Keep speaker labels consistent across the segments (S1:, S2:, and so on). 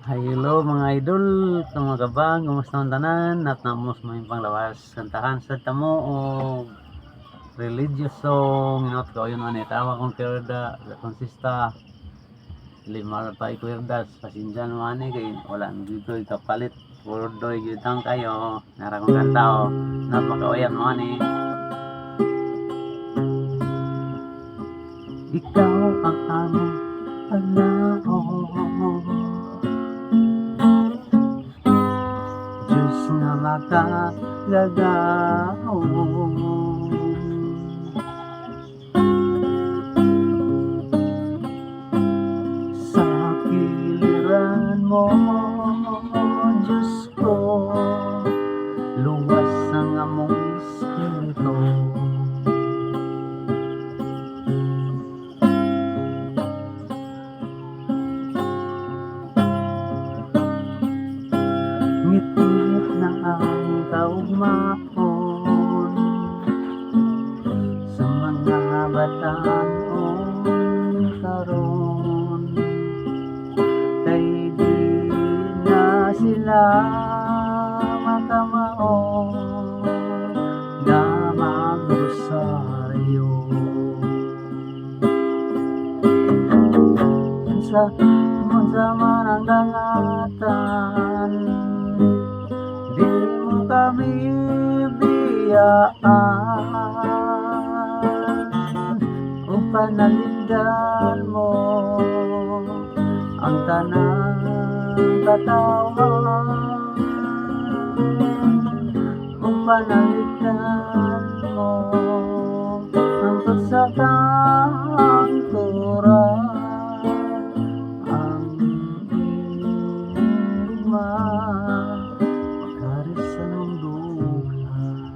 S1: Hello mga idol, itong mga kabang, kumusta ang tanan, at namos mo yung panglawas, kantahan sa tamo o religious song, inot ko yun man tawa kong kerda, konsista, limar pa ikwirdas, pasensya naman kay wala nang dito kapalit, purdoy gyutang kayo, nara kong kanta o, not makawayan mo Ikaw ang among panahon, Diyos na makagagahon, sa kiliran mo, Diyos ko, luwas ang among espiritu. Ngit-ngit na ang kaugmaon sa mga batanon karon, kay di na sila makamao nga magrosaryo. Unsa man ang dangatan, di mo kami biyaan, kung panalindan mo ang tanang katawan, kung panalindan mo ang pagsakang turan, ang luma magkaris sa nungduhan.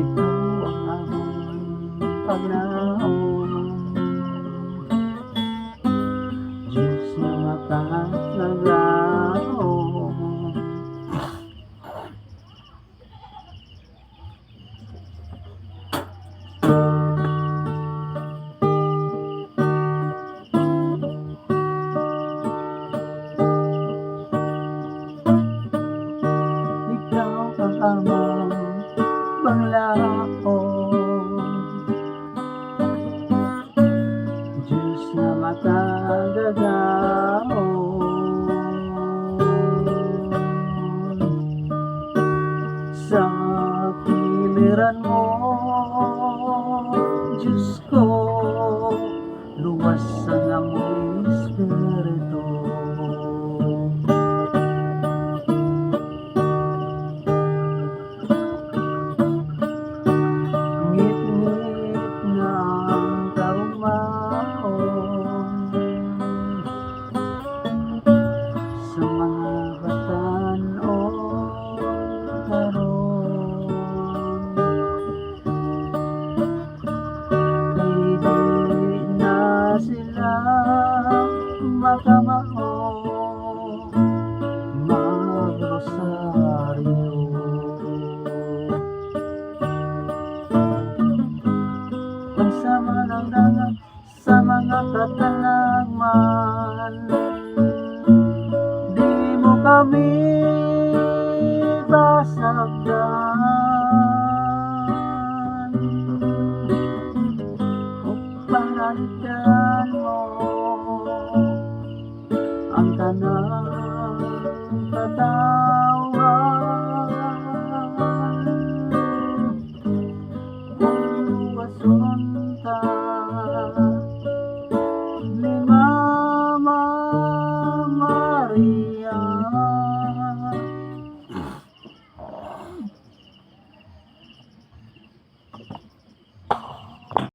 S1: Ikaw ang among panahon, Diyos na makagagahon, ikaw ang among panglaon, Diyos na makagagahon, sa kiliran mo, Diyos ko, luwas ang among espiritu. Ngit-ngit na ang kaugmaon sa mga batanon karon, kay di na sila makamao katalagman, di mo kami basagdan, o panalitan mo ang tanang katapatan.